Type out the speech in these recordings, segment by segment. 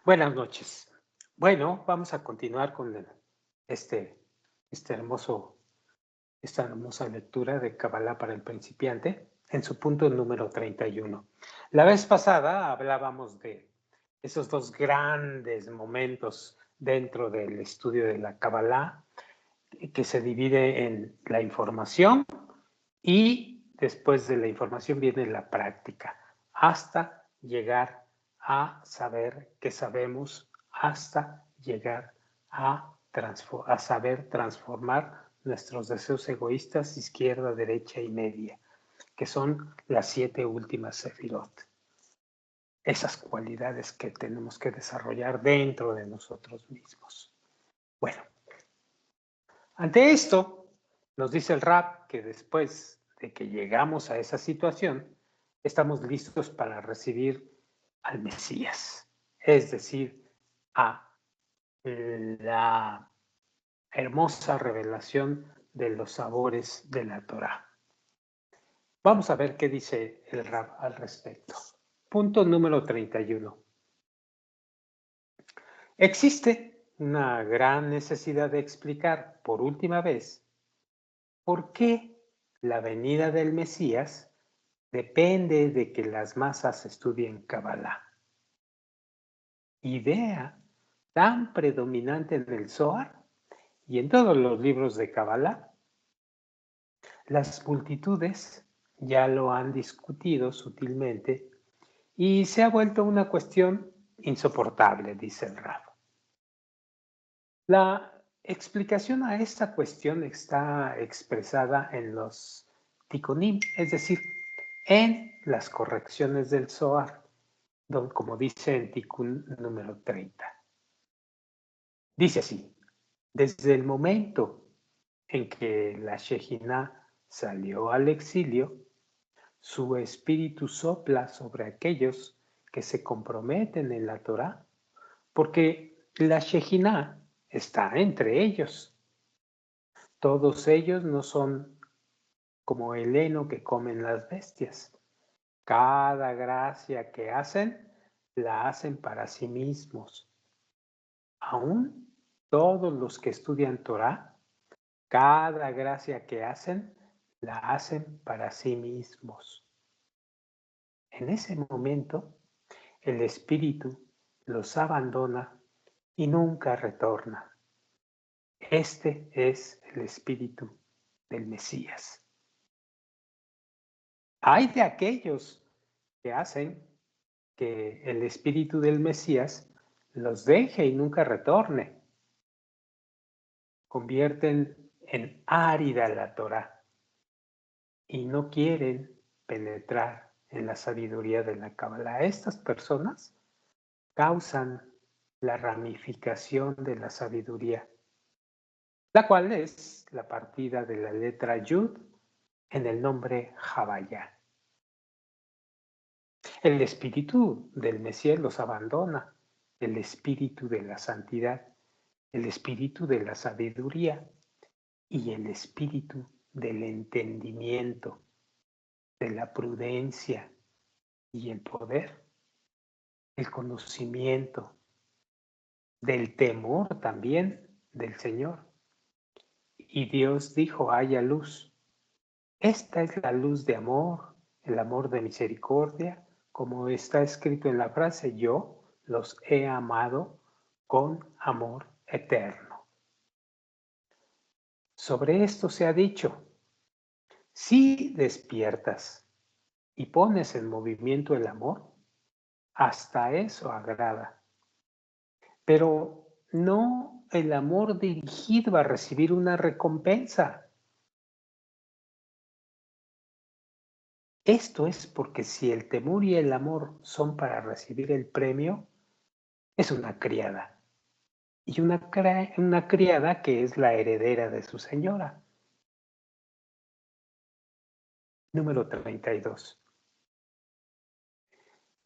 Buenas noches. Bueno, vamos a continuar con este, este hermoso, esta hermosa lectura de Kabbalah para el principiante en su punto número 31. La vez pasada hablábamos de esos dos grandes momentos dentro del estudio de la Kabbalah, que se divide en la información y después de la información viene la práctica, hasta llegar a saber que sabemos, hasta llegar a saber transformar nuestros deseos egoístas, izquierda, derecha y media, que son las 7 últimas sefirot. Esas cualidades que tenemos que desarrollar dentro de nosotros mismos. Bueno, ante esto, nos dice el Rab que después de que llegamos a esa situación, estamos listos para recibir al Mesías, es decir, a la hermosa revelación de los sabores de la Torá. Vamos a ver qué dice el Rab al respecto. Punto número 31. Existe una gran necesidad de explicar por última vez por qué la venida del Mesías depende de que las masas estudien Kabbalah. Idea tan predominante en el Zohar y en todos los libros de Kabbalah. Las multitudes ya lo han discutido sutilmente y se ha vuelto una cuestión insoportable, dice el Rab. La explicación a esta cuestión está expresada en los tikkunim, es decir, en las correcciones del Zohar, como dice en Tikkun número 30. Dice así: desde el momento en que la Shejinah salió al exilio, su espíritu sopla sobre aquellos que se comprometen en la Torá, porque la Shejinah está entre ellos. Todos ellos no son como el heno que comen las bestias. Cada gracia que hacen, la hacen para sí mismos. Aún todos los que estudian Torah, cada gracia que hacen, la hacen para sí mismos. En ese momento, el Espíritu los abandona y nunca retorna. Este es el Espíritu del Mesías. Hay de aquellos que hacen que el Espíritu del Mesías los deje y nunca retorne. Convierten en árida la Torá y no quieren penetrar en la sabiduría de la Kabbalah. Estas personas causan la ramificación de la sabiduría, la cual es la partida de la letra Yud en el nombre Javaya. El espíritu del Mesías los abandona, el espíritu de la santidad, el espíritu de la sabiduría y el espíritu del entendimiento, de la prudencia y el poder, el conocimiento, del temor también del Señor. Y Dios dijo: haya luz. Esta es la luz de amor, el amor de misericordia, como está escrito en la frase: yo los he amado con amor eterno. Sobre esto se ha dicho: si despiertas y pones en movimiento el amor, hasta eso agrada. Pero no el amor dirigido a recibir una recompensa. Esto es porque si el temor y el amor son para recibir el premio, es una criada. Y una criada que es la heredera de su señora. Número 32.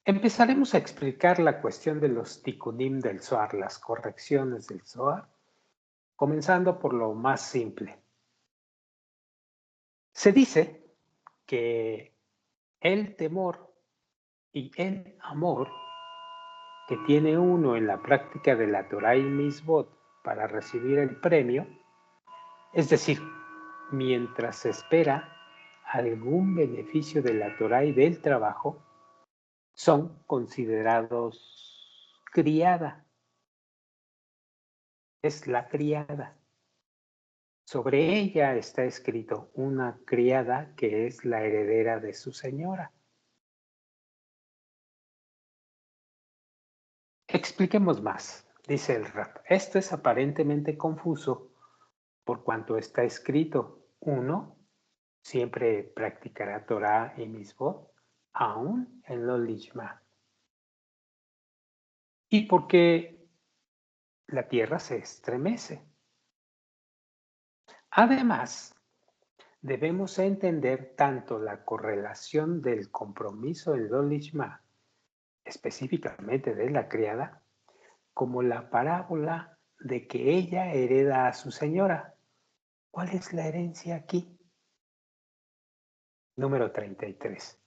Empezaremos a explicar la cuestión de los tikkunim del Zohar, las correcciones del Zohar, comenzando por lo más simple. Se dice que el temor y el amor que tiene uno en la práctica de la Torah y Mitzvot para recibir el premio, es decir, mientras se espera algún beneficio de la Torah y del trabajo, son considerados criada. Es la criada. Sobre ella está escrito una criada que es la heredera de su señora. Expliquemos más, dice el Rab. Esto es aparentemente confuso por cuanto está escrito. Uno siempre practicará Torah y Mitzvot, aún en lo lishma. Y porque la tierra se estremece. Además, debemos entender tanto la correlación del compromiso en lo lishma, específicamente de la criada, como la parábola de que ella hereda a su señora. ¿Cuál es la herencia aquí? Número 33.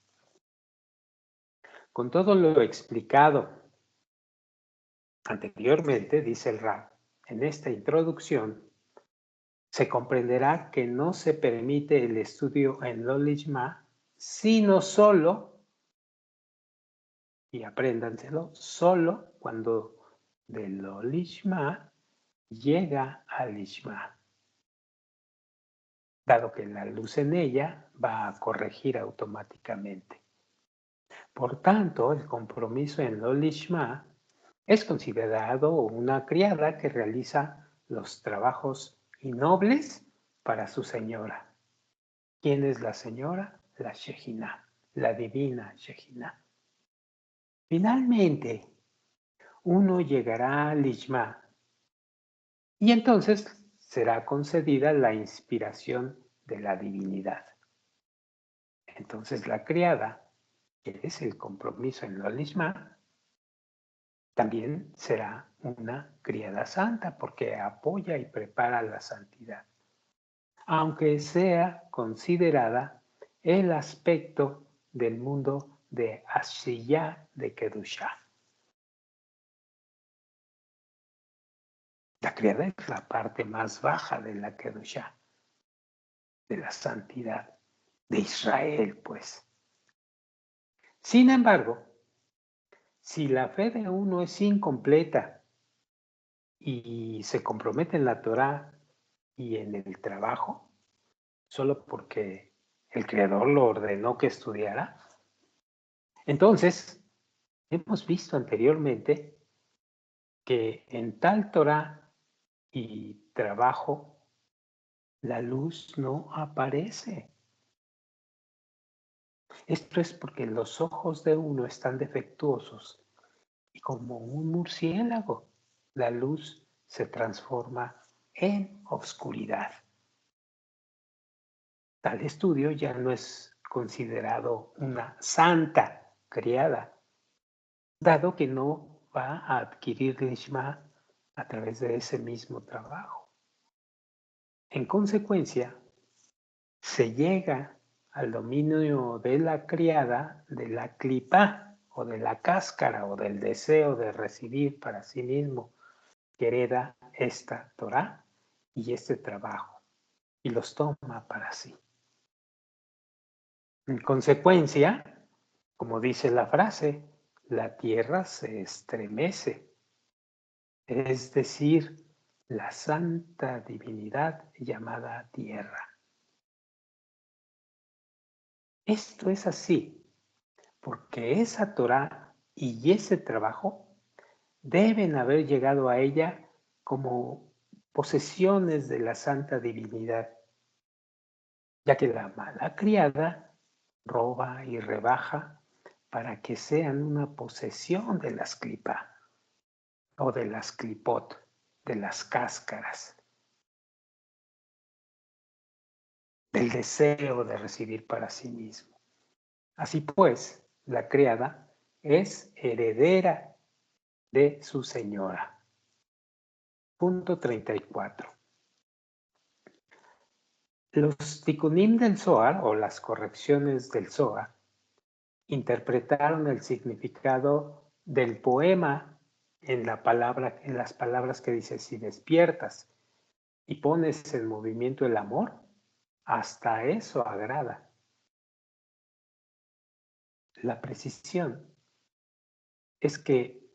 Con todo lo explicado anteriormente, dice el Rab, en esta introducción, se comprenderá que no se permite el estudio en lo lishma, sino solo, y apréndanselo, solo cuando de lo lishma llega al lishma, dado que la luz en ella va a corregir automáticamente. Por tanto, el compromiso en lo lishma es considerado una criada que realiza los trabajos innobles para su señora. ¿Quién es la señora? La Shejina, la divina Shejina. Finalmente, uno llegará al lishma y entonces será concedida la inspiración de la divinidad. Entonces la criada, que es el compromiso en lo lishma, también será una criada santa porque apoya y prepara la santidad, aunque sea considerada el aspecto del mundo de Ashiyah de Kedushá. La criada es la parte más baja de la Kedushá, de la santidad, de Israel, pues. Sin embargo, si la fe de uno es incompleta y se compromete en la Torá y en el trabajo, solo porque el Creador lo ordenó que estudiara, entonces hemos visto anteriormente que en tal Torá y trabajo la luz no aparece. Esto es porque los ojos de uno están defectuosos y como un murciélago, la luz se transforma en oscuridad. Tal estudio ya no es considerado una santa criada, dado que no va a adquirir lishma a través de ese mismo trabajo. En consecuencia, se llega al dominio de la criada, de la clipá o de la cáscara o del deseo de recibir para sí mismo que hereda esta Torah y este trabajo y los toma para sí. En consecuencia, como dice la frase, la tierra se estremece, es decir, la santa divinidad llamada tierra. Esto es así, porque esa Torah y ese trabajo deben haber llegado a ella como posesiones de la santa divinidad, ya que la mala criada roba y rebaja para que sean una posesión de las clipa o de las clipot, de las cáscaras, del deseo de recibir para sí mismo. Así pues, la criada es heredera de su señora. Punto 34. Los tikkunim del Zohar, o las correcciones del Zohar, interpretaron el significado del poema en las palabras que dice, si despiertas y pones en movimiento el amor, hasta eso agrada. La precisión es que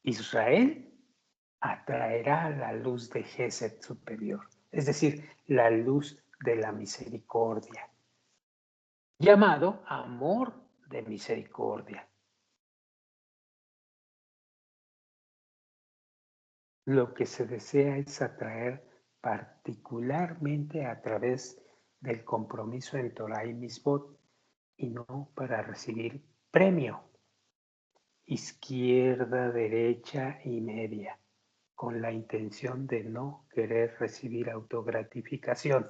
Israel atraerá la luz de Gesed superior, es decir, la luz de la misericordia, llamado amor de misericordia. Lo que se desea es atraer particularmente a través del compromiso en Torah y Misbot y no para recibir premio, izquierda, derecha y media, con la intención de no querer recibir autogratificación.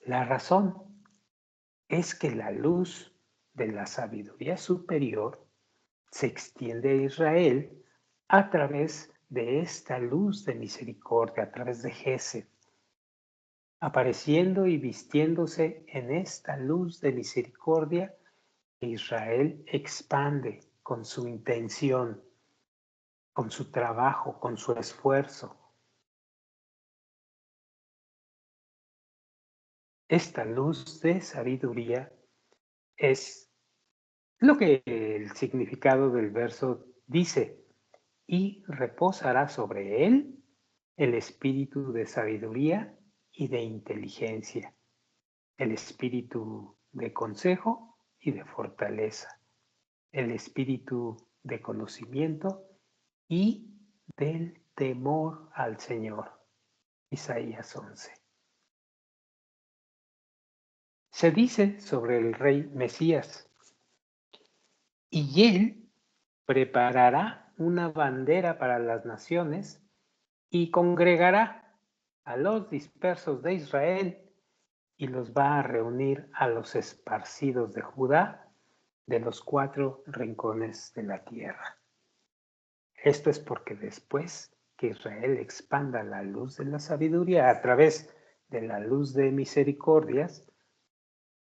La razón es que la luz de la sabiduría superior se extiende a Israel a través de esta luz de misericordia, a través de Gesed, apareciendo y vistiéndose en esta luz de misericordia que Israel expande con su intención, con su trabajo, con su esfuerzo. Esta luz de sabiduría es lo que el significado del verso dice, y reposará sobre él el espíritu de sabiduría y de inteligencia, el espíritu de consejo y de fortaleza, el espíritu de conocimiento y del temor al Señor. Isaías 11. Se dice sobre el rey Mesías, y él preparará una bandera para las naciones y congregará a los dispersos de Israel y los va a reunir a los esparcidos de Judá de los 4 rincones de la tierra. Esto es porque después que Israel expanda la luz de la sabiduría a través de la luz de misericordias,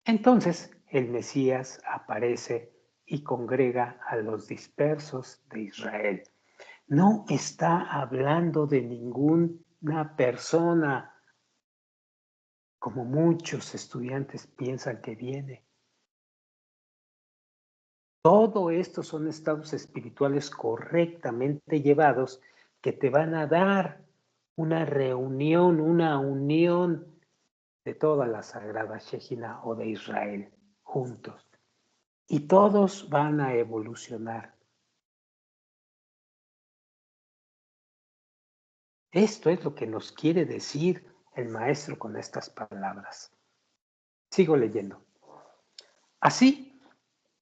entonces el Mesías aparece y congrega a los dispersos de Israel. No está hablando de ninguna persona, como muchos estudiantes piensan que viene. Todo esto son estados espirituales correctamente llevados que te van a dar una reunión, una unión de toda la Sagrada Shejina o de Israel juntos. Y todos van a evolucionar. Esto es lo que nos quiere decir el maestro con estas palabras. Sigo leyendo. Así,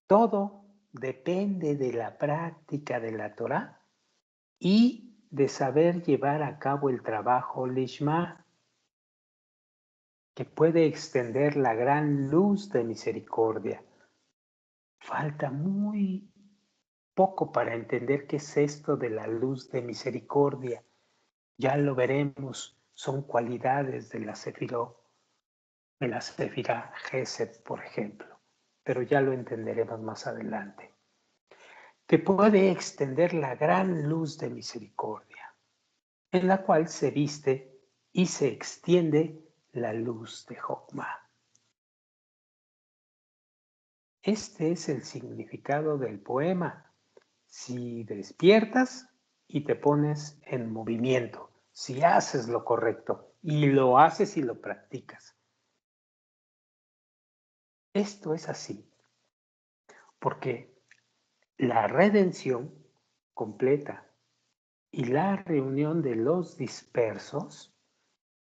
todo depende de la práctica de la Torá y de saber llevar a cabo el trabajo lishma, que puede extender la gran luz de misericordia. Falta muy poco para entender qué es esto de la luz de misericordia. Ya lo veremos, son cualidades de la Sefirá Gesed, por ejemplo, pero ya lo entenderemos más adelante. Que puede extender la gran luz de misericordia, en la cual se viste y se extiende la luz de Jokmah. Este es el significado del poema. Si despiertas y te pones en movimiento, si haces lo correcto y lo haces y lo practicas. Esto es así, porque la redención completa y la reunión de los dispersos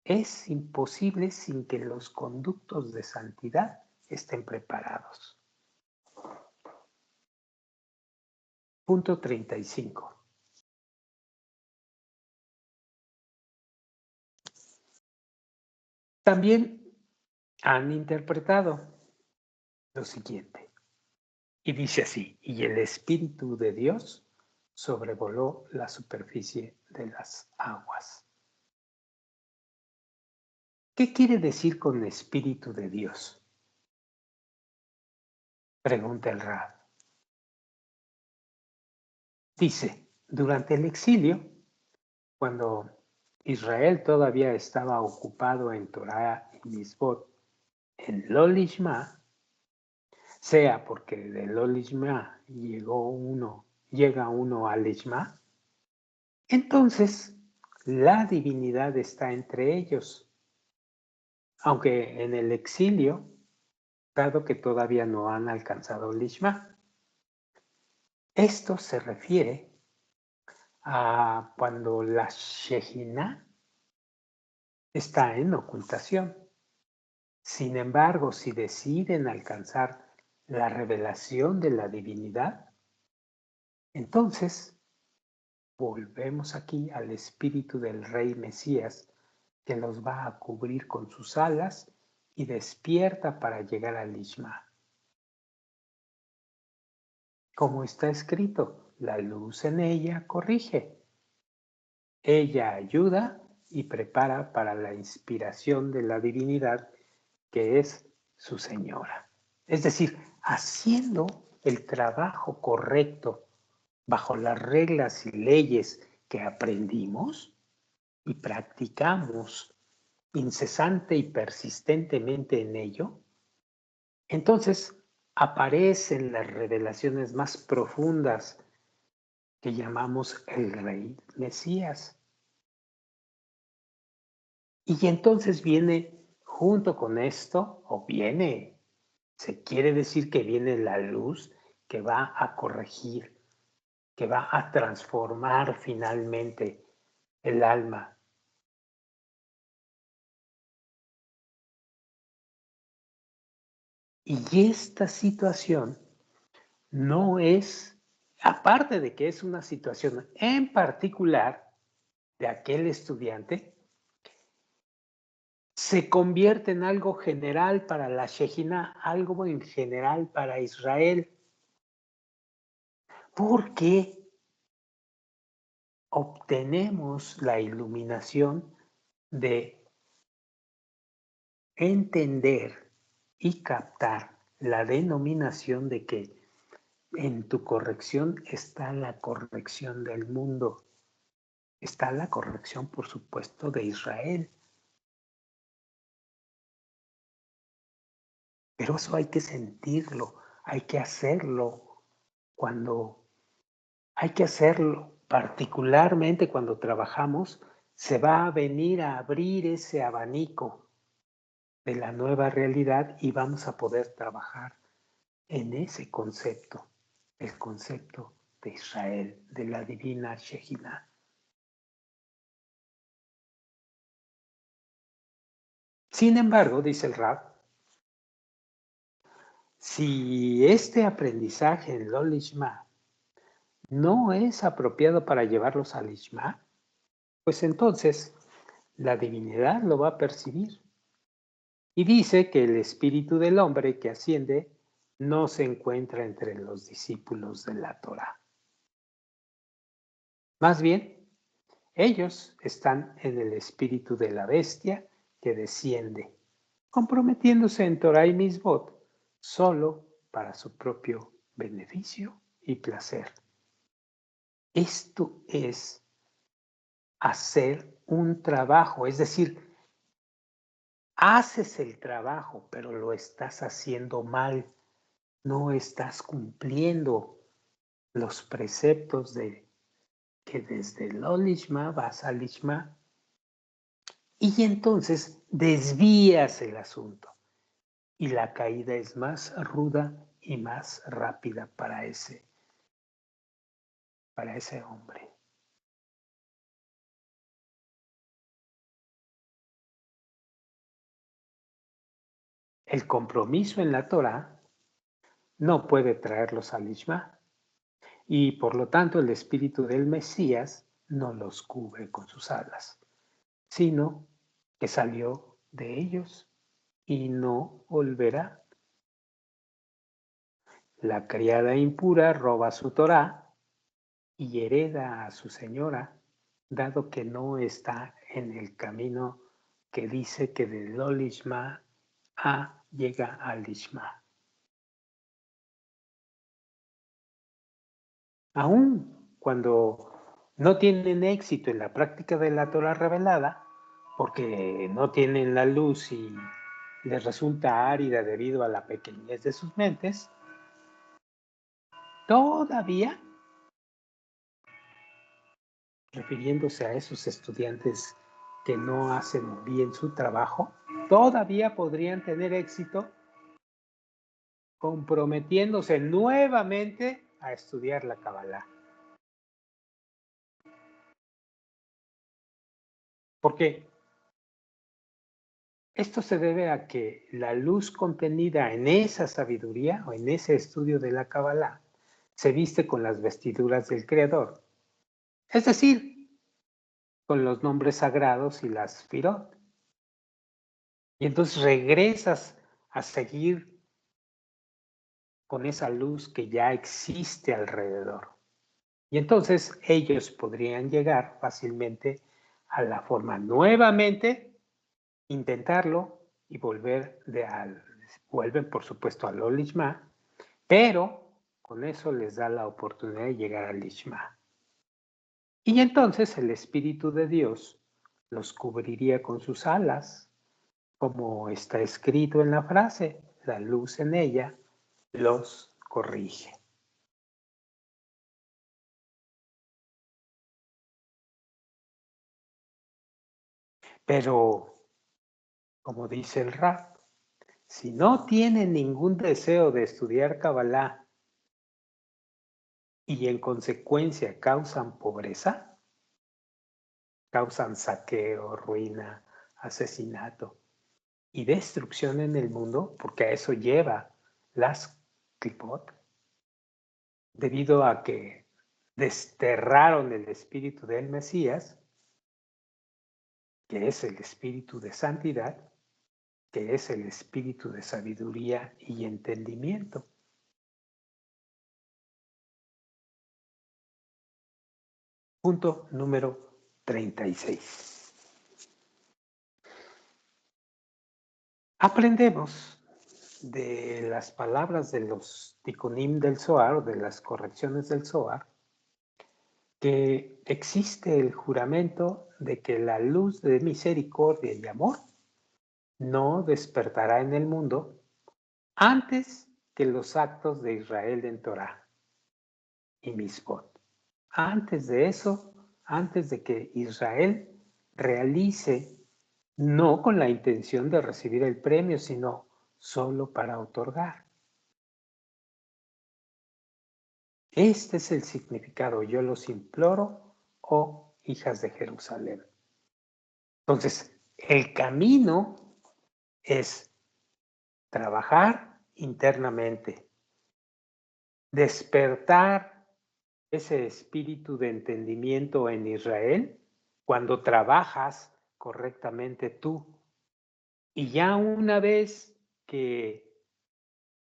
es imposible sin que los conductos de santidad estén preparados. Punto 35. También han interpretado lo siguiente, y dice así, y el Espíritu de Dios sobrevoló la superficie de las aguas. ¿Qué quiere decir con Espíritu de Dios? Pregunta el Rab. Dice, durante el exilio, cuando Israel todavía estaba ocupado en Torah y Misbot, en Lo Lishma, sea porque de Lo Lishma llega uno al Lishma, entonces la divinidad está entre ellos, aunque en el exilio, dado que todavía no han alcanzado el Lishma. Esto se refiere a cuando la Shejinah está en ocultación. Sin embargo, si deciden alcanzar la revelación de la divinidad, entonces volvemos aquí al espíritu del Rey Mesías, que los va a cubrir con sus alas y despierta para llegar al Lishma. Como está escrito, la luz en ella corrige. Ella ayuda y prepara para la inspiración de la divinidad, que es su señora. Es decir, haciendo el trabajo correcto bajo las reglas y leyes que aprendimos y practicamos incesante y persistentemente en ello, entonces aparecen las revelaciones más profundas que llamamos el Rey Mesías. Y entonces viene junto con esto, se quiere decir que viene la luz que va a corregir, que va a transformar finalmente el alma. Y esta situación no es, aparte de que es una situación en particular de aquel estudiante, se convierte en algo general para la Shejinah, algo en general para Israel, porque obtenemos la iluminación de entender y captar la denominación de que en tu corrección está la corrección del mundo, está la corrección, por supuesto, de Israel. Pero eso hay que sentirlo, hay que hacerlo hay que hacerlo, particularmente cuando trabajamos, se va a venir a abrir ese abanico de la nueva realidad y vamos a poder trabajar en ese concepto, el concepto de Israel, de la divina Shejinah. Sin embargo, dice el Rab, si este aprendizaje en Lo Lishma no es apropiado para llevarlos al Lishma, pues entonces la divinidad lo va a percibir. Y dice que el espíritu del hombre que asciende no se encuentra entre los discípulos de la Torah. Más bien, ellos están en el espíritu de la bestia que desciende, comprometiéndose en Torah y Misbot solo para su propio beneficio y placer. Esto es hacer un trabajo, es decir, haces el trabajo, pero lo estás haciendo mal, no estás cumpliendo los preceptos de que desde Lo Lishma vas al Lishma y entonces desvías el asunto y la caída es más ruda y más rápida para ese hombre. El compromiso en la Torah no puede traerlos al Lishma y por lo tanto el espíritu del Mesías no los cubre con sus alas, sino que salió de ellos y no volverá. La criada impura roba su Torah y hereda a su señora, dado que no está en el camino que dice que de Lo Lishma llega al Lishma. Aún cuando no tienen éxito en la práctica de la Torah revelada, porque no tienen la luz y les resulta árida debido a la pequeñez de sus mentes, todavía, refiriéndose a esos estudiantes que no hacen bien su trabajo, todavía podrían tener éxito comprometiéndose nuevamente a estudiar la Kabbalah. Porque esto se debe a que la luz contenida en esa sabiduría o en ese estudio de la Kabbalah se viste con las vestiduras del Creador, es decir, con los nombres sagrados y las Sfirot. Y entonces regresas a seguir con esa luz que ya existe alrededor. Y entonces ellos podrían llegar fácilmente a la forma nuevamente, intentarlo y vuelven por supuesto al Lishma, pero con eso les da la oportunidad de llegar al Lishma. Y entonces el Espíritu de Dios los cubriría con sus alas, como está escrito en la frase, la luz en ella los corrige. Pero, como dice el Rab, si no tienen ningún deseo de estudiar Kabbalah y en consecuencia causan pobreza, causan saqueo, ruina, asesinato y destrucción en el mundo, porque a eso lleva las clipot, debido a que desterraron el espíritu del Mesías, que es el espíritu de santidad, que es el espíritu de sabiduría y entendimiento. Punto número 36. Aprendemos de las palabras de los tikkunim del Zohar, o de las correcciones del Zohar, que existe el juramento de que la luz de misericordia y amor no despertará en el mundo antes que los actos de Israel en Torah y Mitzvot. Antes de eso, antes de que Israel realice, no con la intención de recibir el premio, sino solo para otorgar. Este es el significado. Yo los imploro, oh hijas de Jerusalén. Entonces, el camino es trabajar internamente, despertar ese espíritu de entendimiento en Israel cuando trabajas correctamente tú. Y ya una vez que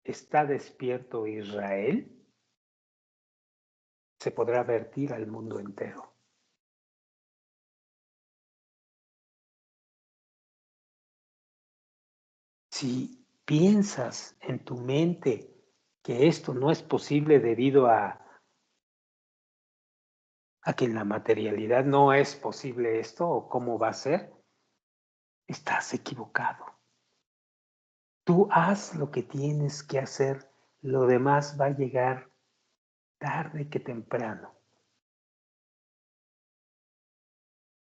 está despierto Israel, se podrá vertir al mundo entero. Si piensas en tu mente que esto no es posible debido a que en la materialidad no es posible esto o cómo va a ser, estás equivocado. Tú haz lo que tienes que hacer, lo demás va a llegar tarde que temprano.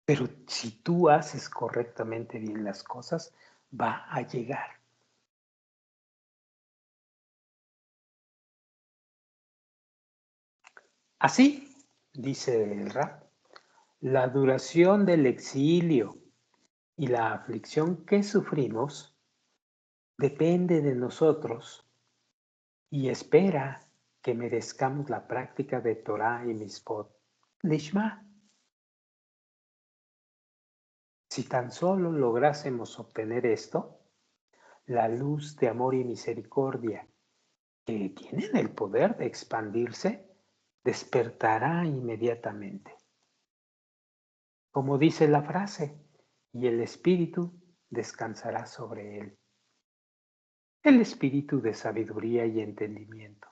Pero si tú haces correctamente bien las cosas, va a llegar. Así, dice el Rab, la duración del exilio y la aflicción que sufrimos depende de nosotros y espera que merezcamos la práctica de Torah y Mitzvot Lishma. Si tan solo lográsemos obtener esto, la luz de amor y misericordia que tienen el poder de expandirse, despertará inmediatamente. Como dice la frase, y el Espíritu descansará sobre él. El Espíritu de sabiduría y entendimiento.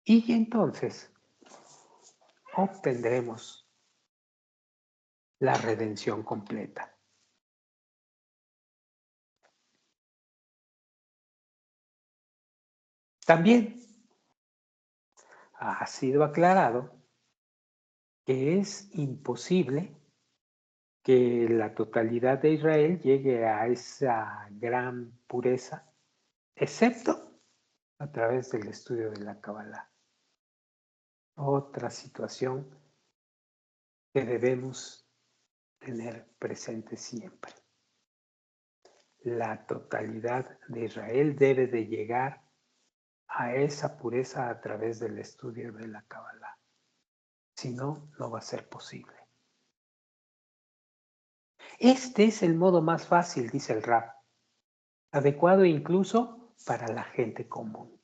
Y entonces obtendremos la redención completa. También ha sido aclarado que es imposible que la totalidad de Israel llegue a esa gran pureza, excepto a través del estudio de la Kabbalah. Otra situación que debemos tener presente siempre. La totalidad de Israel debe de llegar a esa pureza a través del estudio de la Kabbalah. Si no, no va a ser posible. Este es el modo más fácil, dice el Rab, adecuado incluso para la gente común.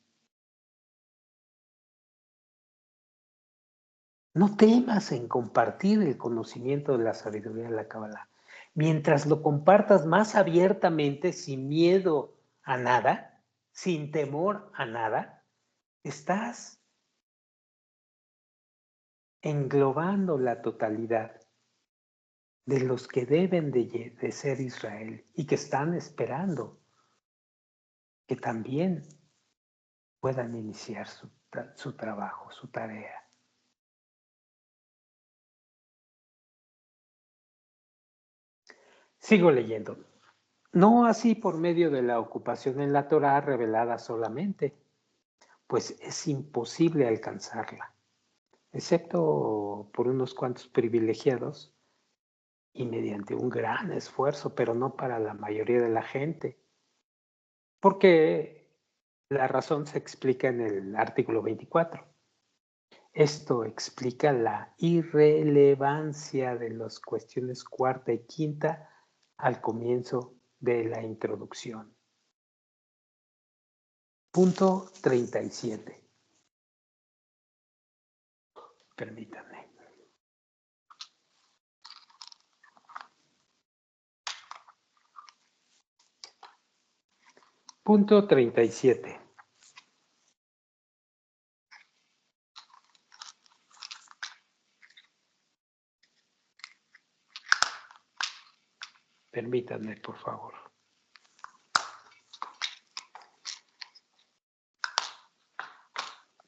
No temas en compartir el conocimiento de la sabiduría de la Kabbalah. Mientras lo compartas más abiertamente, sin miedo a nada, sin temor a nada, estás englobando la totalidad de los que deben de ser Israel y que están esperando que también puedan iniciar su trabajo, su tarea. Sigo leyendo. No así por medio de la ocupación en la Torá revelada solamente, pues es imposible alcanzarla, excepto por unos cuantos privilegiados y mediante un gran esfuerzo, pero no para la mayoría de la gente, porque la razón se explica en el artículo 24. Esto explica la irrelevancia de las cuestiones cuarta y quinta al comienzo de la introducción. Punto 37. Permítanme. Punto 37. Permítanme, por favor.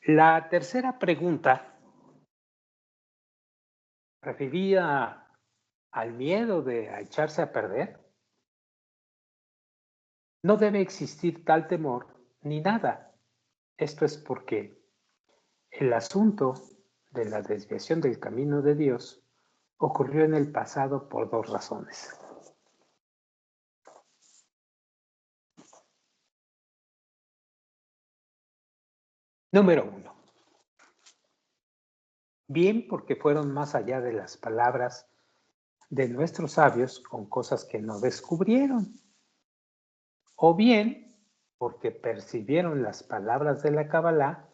La tercera pregunta refería al miedo de echarse a perder. No debe existir tal temor ni nada. Esto es porque el asunto de la desviación del camino de Dios ocurrió en el pasado por dos razones. Número 1. Bien porque fueron más allá de las palabras de nuestros sabios con cosas que no descubrieron. O bien porque percibieron las palabras de la Kabbalah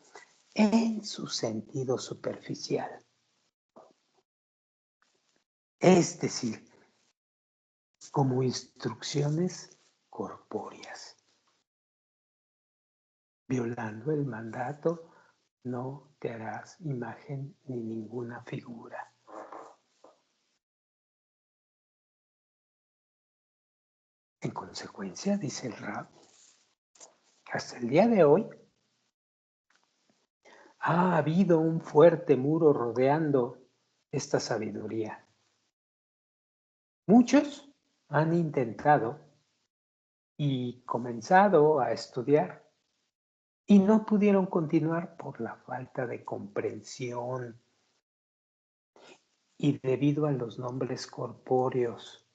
en su sentido superficial. Es decir, como instrucciones corpóreas, violando el mandato, no te harás imagen ni ninguna figura. En consecuencia, dice el Rab, hasta el día de hoy ha habido un fuerte muro rodeando esta sabiduría. Muchos han intentado y comenzado a estudiar y no pudieron continuar por la falta de comprensión y debido a los nombres corpóreos.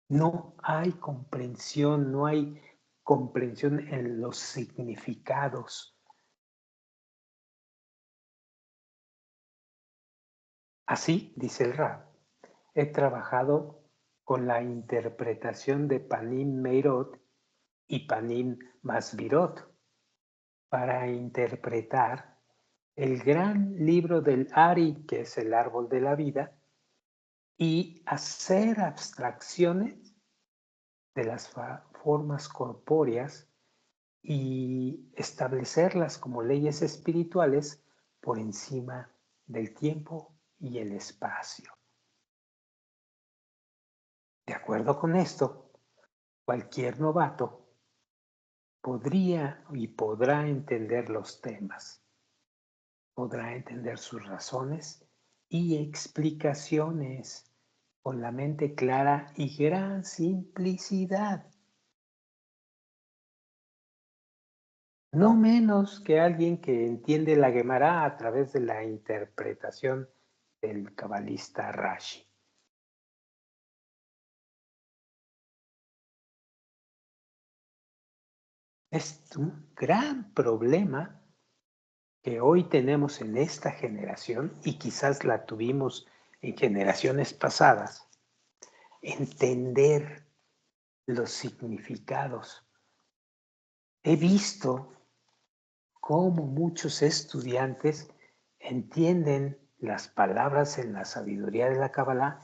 No hay comprensión, no hay comprensión en los significados. Así, dice el Rab, he trabajado con la interpretación de Panim Meirot y Panim Masvirot para interpretar el gran libro del Ari, que es el árbol de la vida, y hacer abstracciones de las formas corpóreas y establecerlas como leyes espirituales por encima del tiempo y el espacio. De acuerdo con esto, cualquier novato podría y podrá entender los temas, podrá entender sus razones y explicaciones con la mente clara y gran simplicidad. No menos que alguien que entiende la Gemara a través de la interpretación del cabalista Rashi. Es un gran problema que hoy tenemos en esta generación y quizás la tuvimos en generaciones pasadas, entender los significados. He visto cómo muchos estudiantes entienden las palabras en la sabiduría de la Kabbalah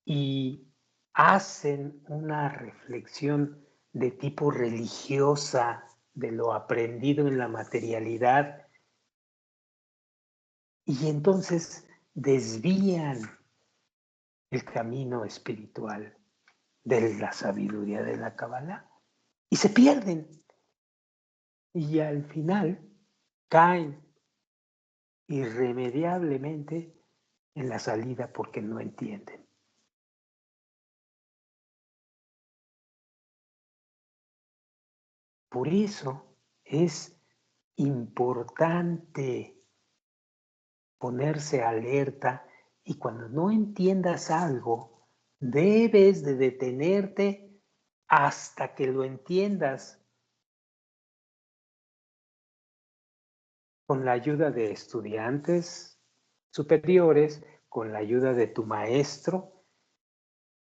y hacen una reflexión de tipo religiosa de lo aprendido en la materialidad y entonces desvían el camino espiritual de la sabiduría de la Kabbalah y se pierden y al final caen irremediablemente en la salida porque no entienden. Por eso es importante ponerse alerta y cuando no entiendas algo, debes de detenerte hasta que lo entiendas con la ayuda de estudiantes superiores, con la ayuda de tu maestro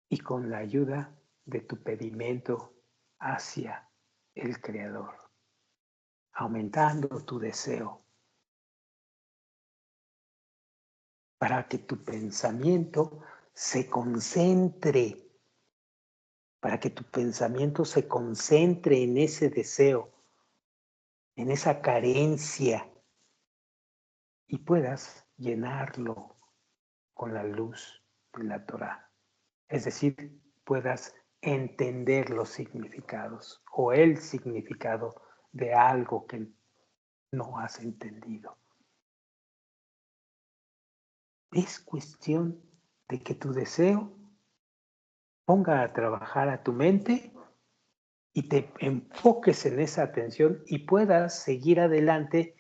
y con la ayuda de tu pedimento hacia el Creador, aumentando tu deseo para que tu pensamiento se concentre, para que tu pensamiento se concentre en ese deseo, en esa carencia y puedas llenarlo con la luz de la Torah. Es decir, puedas entender los significados o el significado de algo que no has entendido. Es cuestión de que tu deseo ponga a trabajar a tu mente y te enfoques en esa atención y puedas seguir adelante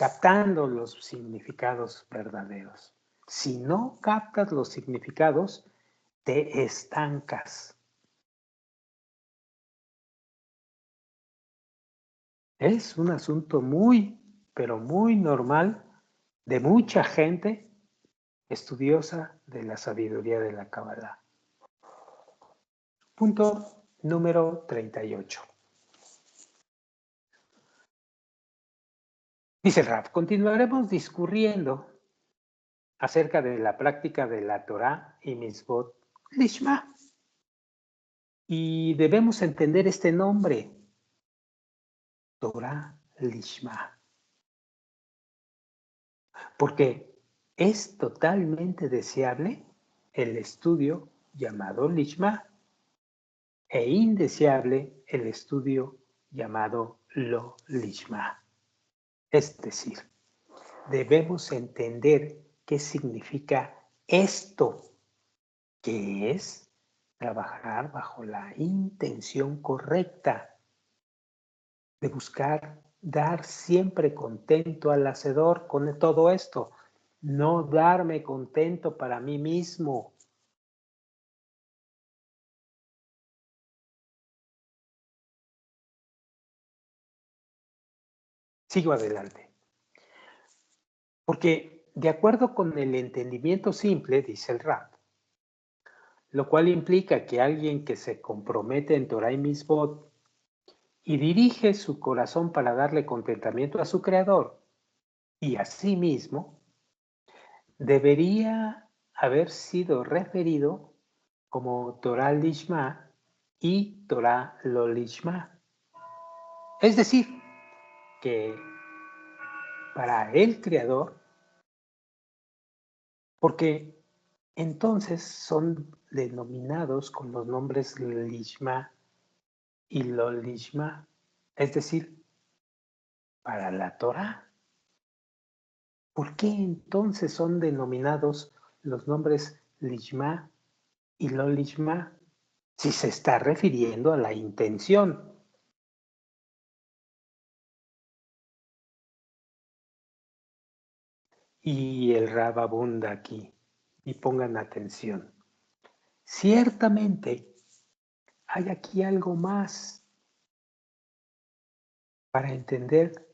captando los significados verdaderos. Si no captas los significados, te estancas. Es un asunto muy, pero muy normal de mucha gente estudiosa de la sabiduría de la Kabbalah. Punto número 38. Dice el Raf, continuaremos discurriendo acerca de la práctica de la Torah y Mitzvot Lishma. Y debemos entender este nombre, Torah Lishma, porque es totalmente deseable el estudio llamado Lishma e indeseable el estudio llamado Lo Lishma. Es decir, debemos entender qué significa esto, que es trabajar bajo la intención correcta de buscar dar siempre contento al hacedor con todo esto, no darme contento para mí mismo. Sigo adelante. Porque de acuerdo con el entendimiento simple, dice el Rab, lo cual implica que alguien que se compromete en Torah y Mitzvot y dirige su corazón para darle contentamiento a su Creador y a sí mismo, debería haber sido referido como Torah Lishma y Torah Lo Lishma. Es decir, que para el Creador, porque entonces son denominados con los nombres Lishma y Lolishma, es decir, para la Torah. ¿Por qué entonces son denominados los nombres Lishma y Lolishma si se está refiriendo a la intención? Y el Rab abunda aquí, y pongan atención. Ciertamente hay aquí algo más para entender,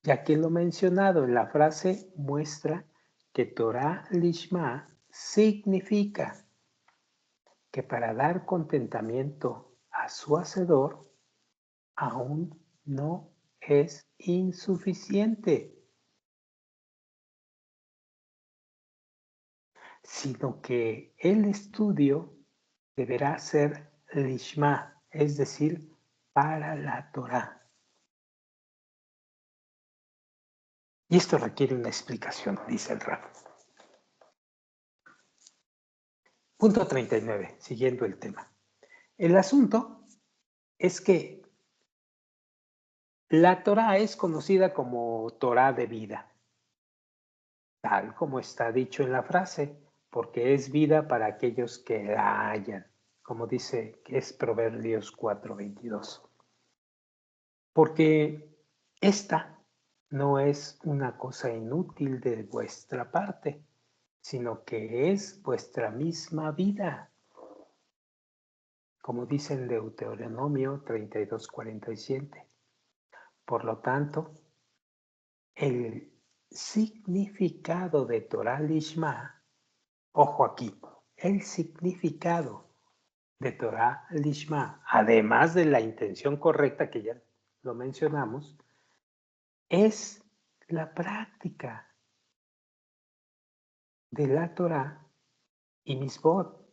ya que lo mencionado en la frase muestra que Torah Lishma significa que para dar contentamiento a su hacedor aún no es insuficiente, sino que el estudio deberá ser lishma, es decir, para la Torah. Y esto requiere una explicación, dice el Rab. Punto 39, siguiendo el tema. El asunto es que la Torah es conocida como Torah de vida, tal como está dicho en la frase, porque es vida para aquellos que la hallan, como dice que es Proverbios 4:22. Porque esta no es una cosa inútil de vuestra parte, sino que es vuestra misma vida, como dice en Deuteronomio 32:47. Por lo tanto, el significado de Torah Lishma, ojo aquí, el significado de Torah Lishma, además de la intención correcta que ya lo mencionamos, es la práctica de la Torah y Misbot,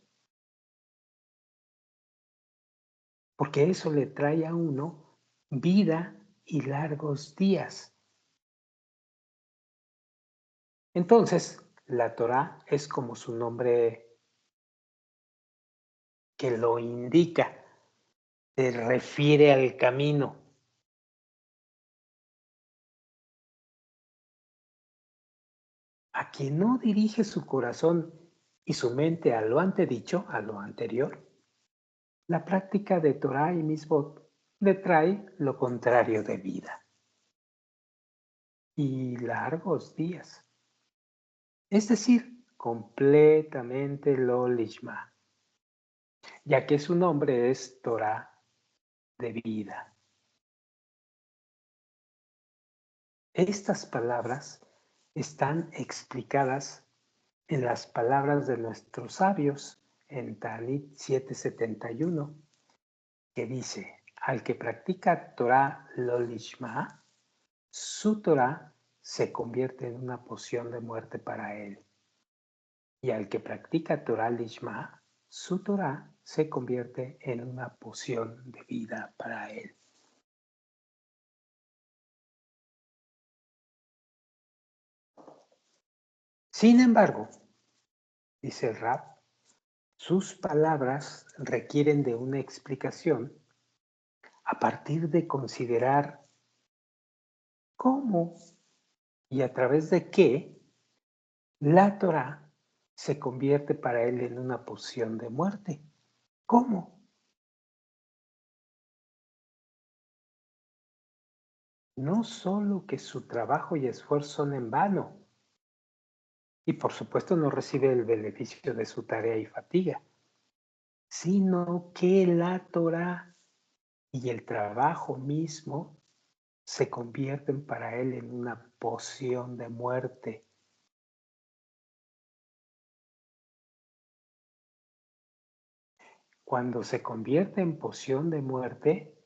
porque eso le trae a uno vida y largos días. Entonces, la Torah es como su nombre que lo indica, se refiere al camino. A quien no dirige su corazón y su mente a lo antedicho, a lo anterior, la práctica de Torah y Misbot le trae lo contrario de vida y largos días. Es decir, completamente lo lishma, ya que su nombre es Torah de vida. Estas palabras están explicadas en las palabras de nuestros sabios en Tanit 7:71, que dice, al que practica Torah lo lishma, su Torah se convierte en una poción de muerte para él. Y al que practica Torah Lishma, su Torah se convierte en una poción de vida para él. Sin embargo, dice el Rab, sus palabras requieren de una explicación a partir de considerar cómo y a través de qué la Torah se convierte para él en una poción de muerte. ¿Cómo? No solo que su trabajo y esfuerzo son en vano, y por supuesto no recibe el beneficio de su tarea y fatiga, sino que la Torah y el trabajo mismo se convierten para él en una poción de muerte. Cuando se convierte en poción de muerte,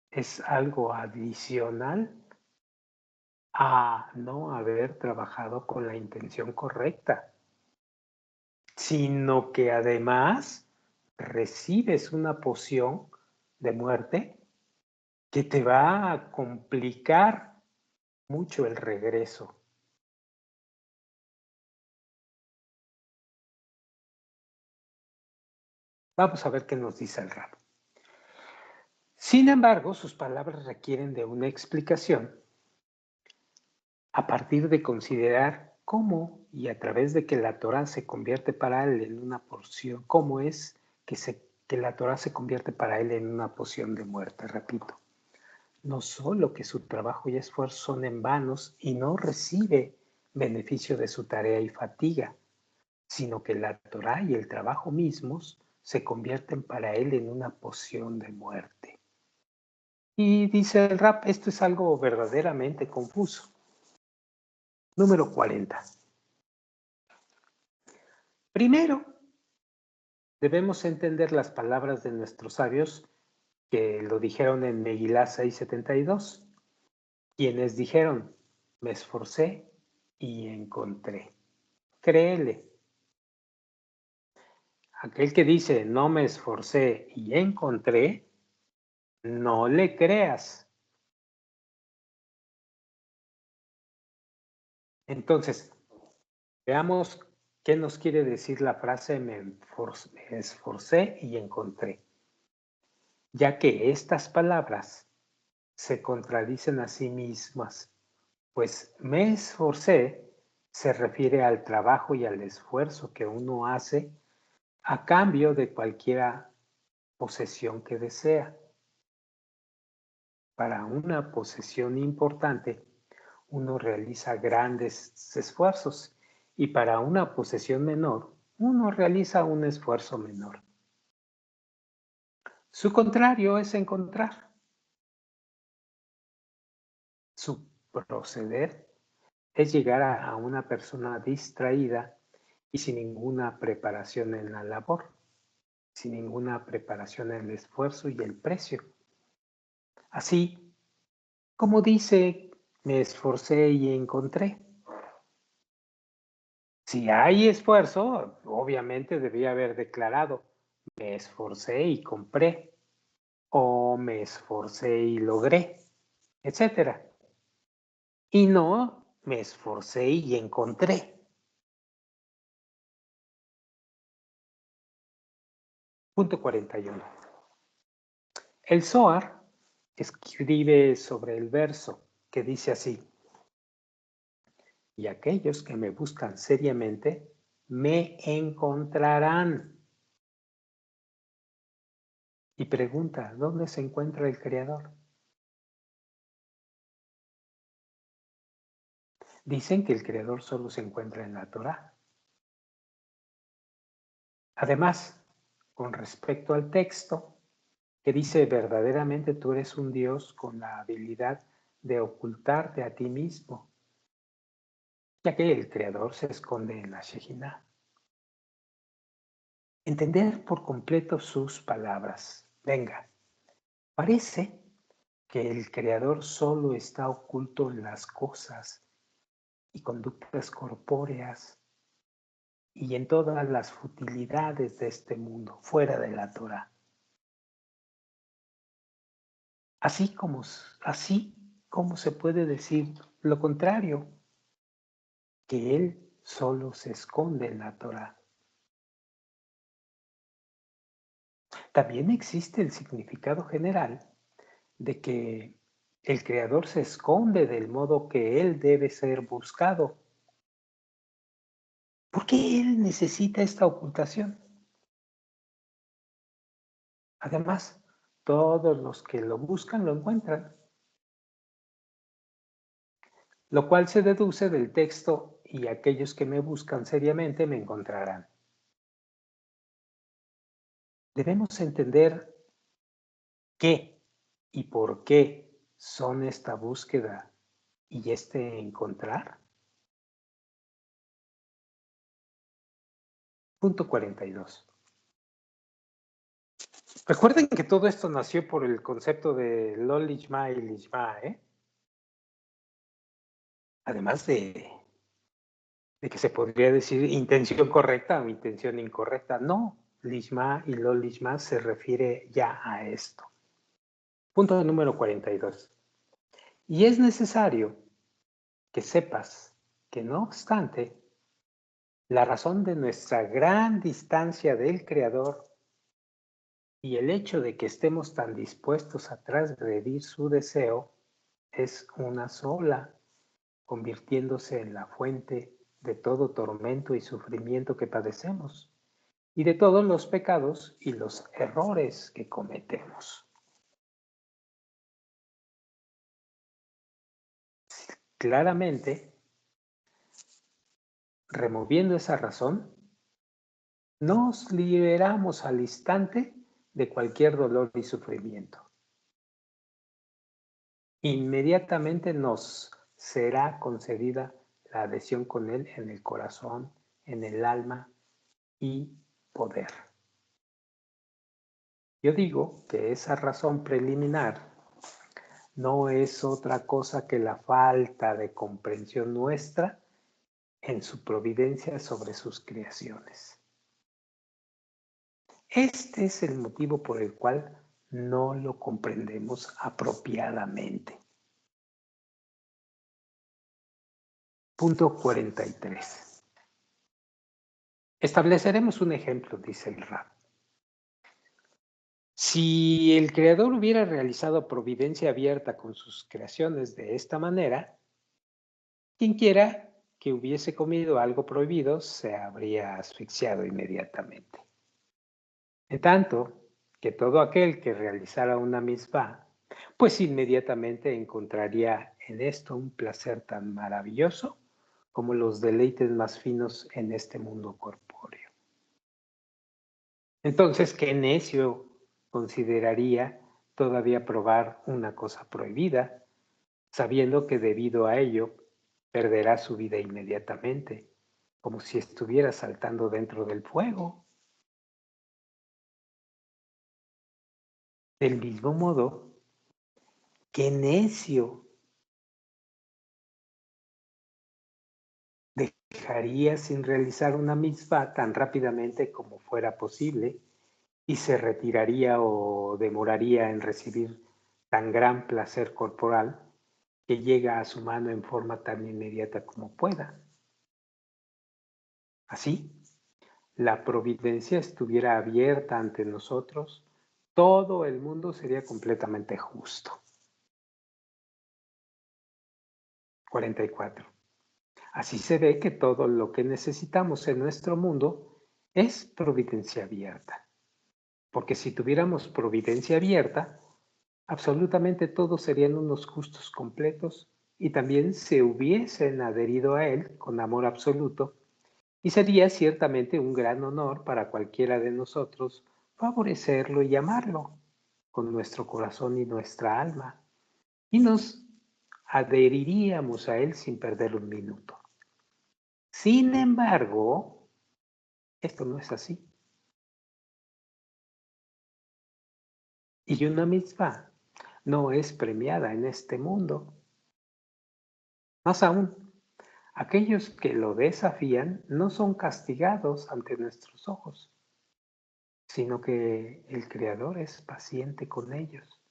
es algo adicional a no haber trabajado con la intención correcta, sino que además recibes una poción de muerte que te va a complicar mucho el regreso. Vamos a ver qué nos dice el rap. Sin embargo, sus palabras requieren de una explicación a partir de considerar cómo y a través de que la Torah se convierte para él en una porción, cómo es que la Torah se convierte para él en una porción de muerte, repito. No solo que su trabajo y esfuerzo son en vanos y no recibe beneficio de su tarea y fatiga, sino que la Torah y el trabajo mismos se convierten para él en una poción de muerte. Y dice el rap, esto es algo verdaderamente confuso. Número 40. Primero, debemos entender las palabras de nuestros sabios que lo dijeron en Megilá 6:72, quienes dijeron, me esforcé y encontré. Créele. Aquel que dice, no me esforcé y encontré, no le creas. Entonces, veamos qué nos quiere decir la frase me esforcé y encontré, ya que estas palabras se contradicen a sí mismas, pues me esforcé se refiere al trabajo y al esfuerzo que uno hace a cambio de cualquier posesión que desea. Para una posesión importante, uno realiza grandes esfuerzos y para una posesión menor, uno realiza un esfuerzo menor. Su contrario es encontrar. Su proceder es llegar a una persona distraída y sin ninguna preparación en la labor, sin ninguna preparación en el esfuerzo y el precio. Así como dice, me esforcé y encontré. Si hay esfuerzo, obviamente debía haber declarado, me esforcé y compré, o me esforcé y logré, etc. Y no, me esforcé y encontré. Punto 41. El Zohar escribe sobre el verso que dice así, y aquellos que me buscan seriamente, me encontrarán. Y pregunta, ¿dónde se encuentra el Creador? Dicen que el Creador solo se encuentra en la Torá. Además, con respecto al texto, que dice verdaderamente tú eres un Dios con la habilidad de ocultarte a ti mismo, ya que el Creador se esconde en la Shejinah. Entender por completo sus palabras. Venga, parece que el Creador solo está oculto en las cosas y conductas corpóreas y en todas las futilidades de este mundo, fuera de la Torah. Así como se puede decir lo contrario, que Él solo se esconde en la Torah. También existe el significado general de que el Creador se esconde del modo que Él debe ser buscado. ¿Por qué Él necesita esta ocultación? Además, todos los que lo buscan lo encuentran, lo cual se deduce del texto y aquellos que me buscan seriamente me encontrarán. Debemos entender qué y por qué son esta búsqueda y este encontrar. Punto 42. Recuerden que todo esto nació por el concepto de Lo Lishma y Lishma, además de que se podría decir intención correcta o intención incorrecta. No, Lishma y Lo Lishma se refiere ya a esto. Punto número 42. Y es necesario que sepas que, no obstante, la razón de nuestra gran distancia del Creador y el hecho de que estemos tan dispuestos a transgredir su deseo es una sola, convirtiéndose en la fuente de todo tormento y sufrimiento que padecemos y de todos los pecados y los errores que cometemos. Claramente, removiendo esa razón, nos liberamos al instante de cualquier dolor y sufrimiento. Inmediatamente nos será concedida la adhesión con Él en el corazón, en el alma y poder. Yo digo que esa razón preliminar no es otra cosa que la falta de comprensión nuestra en su providencia sobre sus creaciones. Este es el motivo por el cual no lo comprendemos apropiadamente. Punto 43. Estableceremos un ejemplo, dice el Rab. Si el Creador hubiera realizado providencia abierta con sus creaciones de esta manera, quienquiera que hubiese comido algo prohibido se habría asfixiado inmediatamente. En tanto que todo aquel que realizara una misvá, pues inmediatamente encontraría en esto un placer tan maravilloso como los deleites más finos en este mundo corpóreo. Entonces, ¿qué necio consideraría todavía probar una cosa prohibida, sabiendo que debido a ello perderá su vida inmediatamente, como si estuviera saltando dentro del fuego? Del mismo modo, qué necio dejaría sin realizar una mitzvah tan rápidamente como fuera posible y se retiraría o demoraría en recibir tan gran placer corporal que llega a su mano en forma tan inmediata como pueda. Así, la providencia estuviera abierta ante nosotros, todo el mundo sería completamente justo. 44. Así se ve que todo lo que necesitamos en nuestro mundo es providencia abierta. Porque si tuviéramos providencia abierta, absolutamente todos serían unos justos completos y también se hubiesen adherido a Él con amor absoluto, y sería ciertamente un gran honor para cualquiera de nosotros favorecerlo y amarlo con nuestro corazón y nuestra alma, y nos adheriríamos a Él sin perder un minuto. Sin embargo, esto no es así. Y una mitzvah no es premiada en este mundo. Más aún, aquellos que lo desafían no son castigados ante nuestros ojos, sino que el Creador es paciente con ellos.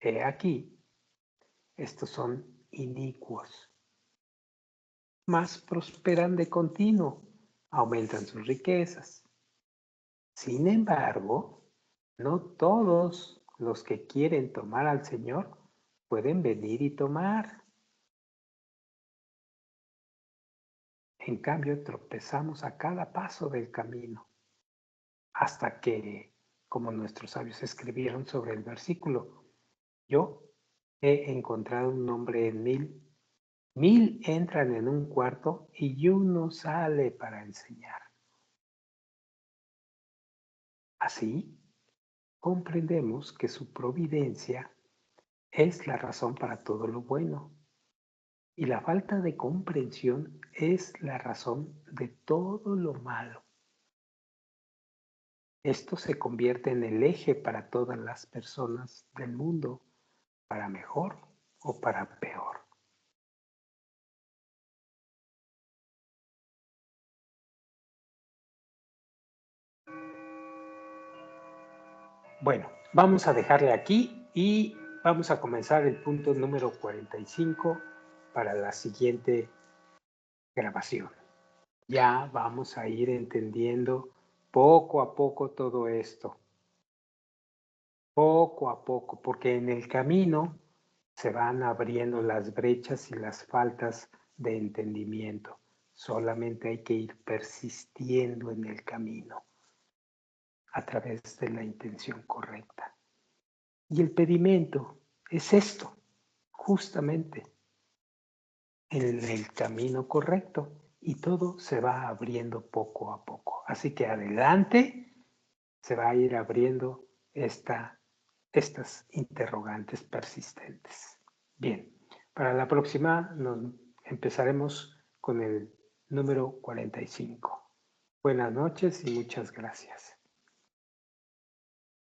He aquí, estos son inicuos, mas prosperan de continuo, aumentan sus riquezas. Sin embargo, no todos los que quieren tomar al Señor pueden venir y tomar. En cambio, tropezamos a cada paso del camino, hasta que, como nuestros sabios escribieron sobre el versículo, yo he encontrado un hombre en 1000, 1000 entran en un cuarto y uno sale para enseñar. Así, comprendemos que su providencia es la razón para todo lo bueno, y la falta de comprensión es la razón de todo lo malo. Esto se convierte en el eje para todas las personas del mundo, para mejor o para peor. Bueno, vamos a dejarle aquí y vamos a comenzar el punto número 45 para la siguiente grabación. Ya vamos a ir entendiendo poco a poco todo esto. Poco a poco, porque en el camino se van abriendo las brechas y las faltas de entendimiento. Solamente hay que ir persistiendo en el camino a través de la intención correcta. Y el pedimento es esto, justamente, en el camino correcto. Y todo se va abriendo poco a poco. Así que adelante se va a ir abriendo estas interrogantes persistentes. Bien, para la próxima empezaremos con el número 45. Buenas noches y muchas gracias.